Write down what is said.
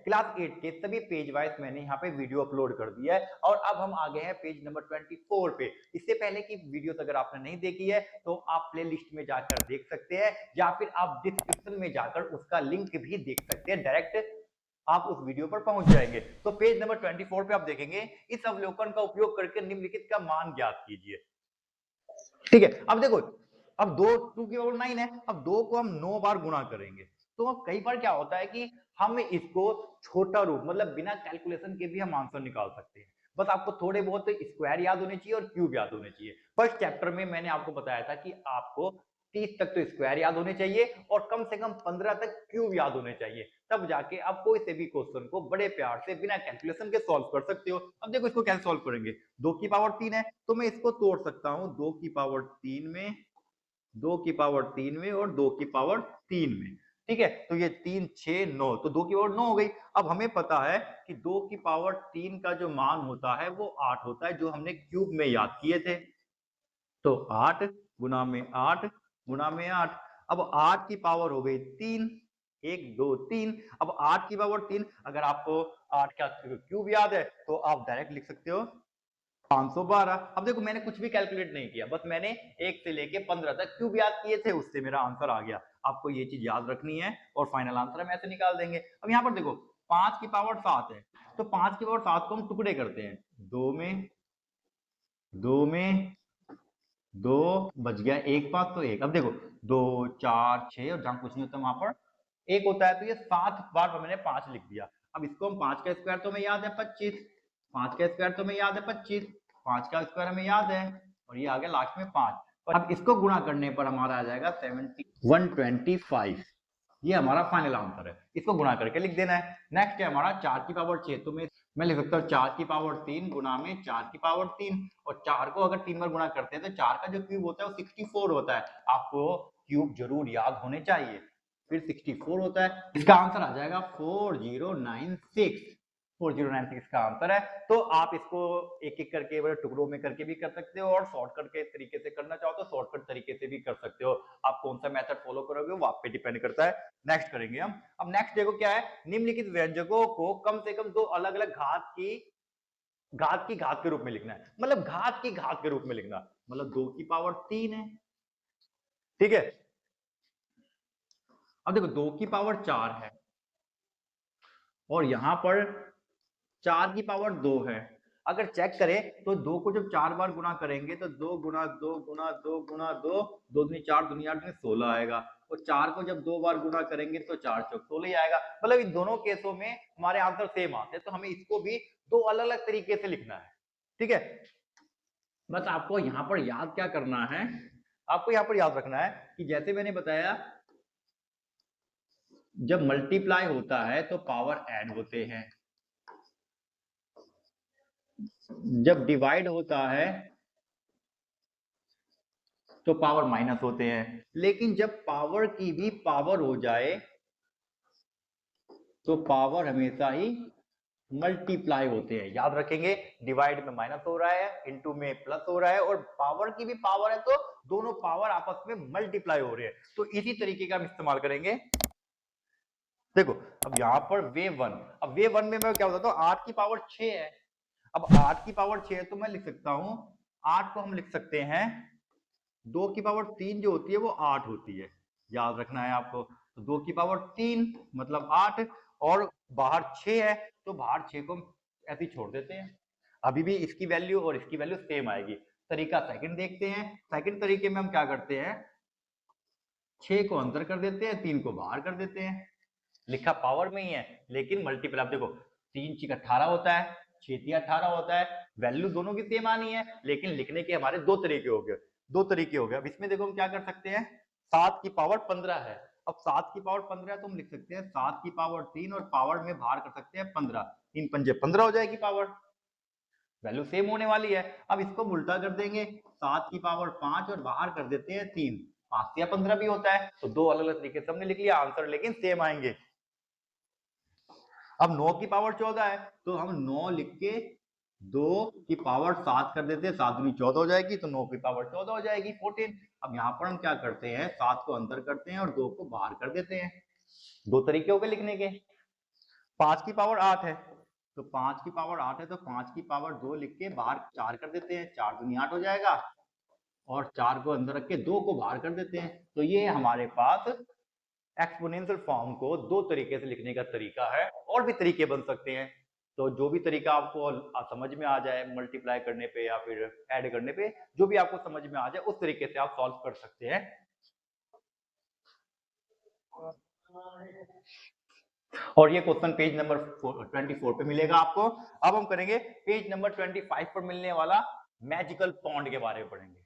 Class 8 के सभी page wise मैंने यहाँ पे वीडियो अपलोड कर दिया है और अब हम आ गए हैं पेज नंबर 24 पे। इससे पहले की वीडियोस अगर आपने नहीं देखी है तो आप प्ले लिस्ट में जाकर देख सकते हैं या फिर आप डिस्क्रिप्शन में जाकर उसका लिंक भी देख सकते हैं, डायरेक्ट आप उस वीडियो पर पहुंच जाएंगे। तो पेज नंबर 24 पे आप देखेंगे, इस अवलोकन का उपयोग करके निम्नलिखित का मान ज्ञात कीजिए। ठीक है, अब देखो, अब 2 9 है, अब 2 को हम 9 बार गुणा करेंगे तो अब कई बार क्या होता है कि हम इसको छोटा रूप मतलब बिना कैलकुलेशन के भी हम आंसर निकाल सकते हैं। बस आपको थोड़े बहुत स्क्वायर याद होने चाहिए और क्यूब याद होने चाहिए। फर्स्ट चैप्टर में मैंने आपको बताया था कि आपको 30 तक तो स्क्वायर याद होने चाहिए और कम से कम 15 तक क्यूब याद होने चाहिए, तब जाके आप कोई से भी क्वेश्चन को बड़े प्यार से बिना कैलकुलेशन के सॉल्व कर सकते हो। अब देखो इसको कैसे सॉल्व करेंगे, 2 की पावर 3 है तो मैं इसको तोड़ सकता हूं 2 की पावर 3 में, 2 की पावर 3 में और 2 की पावर 3 में। ठीक है, तो ये 3 6 9, तो 2 की पावर 9 हो गई। अब हमें पता है कि 2 की पावर 3 का जो मान होता है वो 8 होता है, जो हमने क्यूब में याद किए थे। तो 8 गुना में 8 गुना में 8, अब 8 की पावर हो गई 3, 1 2 3। अब 8 की पावर 3, अगर आपको 8 का क्यूब याद है तो आप डायरेक्ट लिख सकते हो 512। अब देखो मैंने कुछ भी कैलकुलेट नहीं किया, बस मैंने 1 से लेके 15 तक क्यूब याद किए थे, उससे मेरा आंसर आ गया। आपको ये चीज याद रखनी है और फाइनल आंसर हम ऐसे निकाल देंगे। अब यहाँ पर देखो 5 की पावर 7 है तो 5 की पावर 7 को हम टुकड़े करते हैं, 2 में, 2 में, 2 बच गया, एक 5 तो 1। अब देखो 2 4 6 और जहां कुछ नहीं होता वहां पर 1 होता है, तो ये 7 बार मैंने 5 लिख दिया। अब इसको हम 5 का स्क्वायर तो हमें याद है 25, 5 का स्क्वायर तो हमें याद है 25, 5 का स्क्वायर हमें याद है और ये आ गया लास्ट में 5। अब इसको गुणा करने पर हमारा आ जाएगा 125, ये हमारा फाइनल आंसर है। इसको गुणा करके लिख देना है। नेक्स्ट है हमारा 4 की पावर 6, तो मैं लिख सकता हूँ 4 की पावर 3 गुना में 4 की पावर 3, और 4 को अगर 3 बार गुणा करते हैं तो 4 का जो क्यूब होता है वो 64 होता है। आपको क्यूब जरूर याद होने चाहिए। फिर 64 होता है, इसका आंसर आ जाएगा 4096, 4096 का आंसर है। तो आप इसको एक एक करके बड़े टुकड़ों में करके भी कर सकते हो और शॉर्टकट के तरीके से करना चाहो तो शॉर्टकट तरीके से भी कर सकते हो। आप कौन सा मेथड फॉलो करोगे वो आप पे डिपेंड करता है। नेक्स्ट करेंगे हम। अब नेक्स्ट देखो क्या है, निम्नलिखित व्यंजकों को कम से कम 2 अलग अलग घात की घात के रूप में लिखना है, मतलब घात की घात के रूप में लिखना, मतलब 2 की पावर 3 है। ठीक है, अब देखो 2 की पावर 4 है और यहां पर 4 की पावर 2 है। अगर चेक करें तो 2 को जब 4 बार गुणा करेंगे तो 2 गुना 2 गुना 2 गुना 2, 2 दूनी 4, दूनी 8, दूनी 16 आएगा। और 4 को जब 2 बार गुणा करेंगे तो 4 चौक 16 ही आएगा। मतलब इन दोनों केसों में हमारे आंसर सेम आते हैं, तो हमें इसको भी 2 अलग अलग तरीके से लिखना है। ठीक है, बस आपको यहाँ पर याद क्या करना है, आपको यहाँ पर याद रखना है कि जैसे मैंने बताया जब मल्टीप्लाई होता है तो पावर ऐड होते हैं, जब डिवाइड होता है तो पावर माइनस होते हैं, लेकिन जब पावर की भी पावर हो जाए तो पावर हमेशा ही मल्टीप्लाई होते हैं। याद रखेंगे, डिवाइड में माइनस हो रहा है, इनटू में प्लस हो रहा है, और पावर की भी पावर है तो दोनों पावर आपस में मल्टीप्लाई हो रहे हैं। तो इसी तरीके का हम इस्तेमाल करेंगे। देखो अब यहाँ पर वेव 1, अब वेव 1 में मैं क्या बताता हूँ, 8 की पावर 6 है। अब 8 की पावर 6 है तो मैं लिख सकता हूँ, 8 को हम लिख सकते हैं 2 की पावर 3 जो होती है वो 8 होती है, याद रखना है आपको। तो 2 की पावर 3 मतलब 8, और बाहर 6 है तो बाहर 6 को ऐसे ही छोड़ देते हैं, अभी भी इसकी वैल्यू और इसकी वैल्यू सेम आएगी। तरीका सेकंड देखते हैं। सेकंड तरीके में हम क्या करते हैं, 6 को अंदर कर देते हैं, 3 को बाहर कर देते हैं। लिखा पावर में ही है लेकिन मल्टीपल, आप देखो 3 6 18 होता है, 6 3 18 होता है, वैल्यू दोनों की सेम आनी है, लेकिन लिखने के हमारे दो तरीके हो गए, दो तरीके हो गए। अब इसमें देखो हम क्या कर सकते हैं, 7 की पावर 15 है। अब 7 की पावर 15 है तो हम लिख सकते हैं 7 की पावर 3 और पावर में बाहर कर सकते हैं 15, 3 पंजे 15 हो जाएगी पावर, वैल्यू सेम होने वाली है। अब इसको उल्टा कर देंगे, 7 की पावर 5 और बाहर कर देते हैं 3, 5 या 15 भी होता है, तो दो अलग अलग तरीके से हमने लिख लिया, आंसर लेकिन सेम आएंगे। अब 9 की पावर 14 है तो हम 9 लिख के 2 की पावर 7 कर देते हैं, 7 दूनी 14 हो जाएगी, तो 9 की पावर 14 हो जाएगी 14। अब यहाँ पर हम क्या करते हैं, 7 को अंदर करते हैं और 2 को बाहर कर देते हैं। दो तरीके हो गए लिखने के। 5 की पावर 8 है, तो 5 की पावर 8 है, तो 5 की पावर 2 लिख के बाहर 4 कर देते हैं, 4 दूनी 8 हो जाएगा, और 4 को अंदर रख के 2 को बाहर कर देते हैं। तो ये हमारे पास एक्सपोनेंशियल फॉर्म को दो तरीके से लिखने का तरीका है, और भी तरीके बन सकते हैं। तो जो भी तरीका आपको समझ में आ जाए, मल्टीप्लाई करने पे या फिर ऐड करने पे, जो भी आपको समझ में आ जाए उस तरीके से आप सॉल्व कर सकते हैं। और ये क्वेश्चन पेज नंबर 24 पे मिलेगा आपको। अब हम करेंगे पेज नंबर 25 पर मिलने वाला मैजिकल पॉन्ड के बारे में पढ़ेंगे।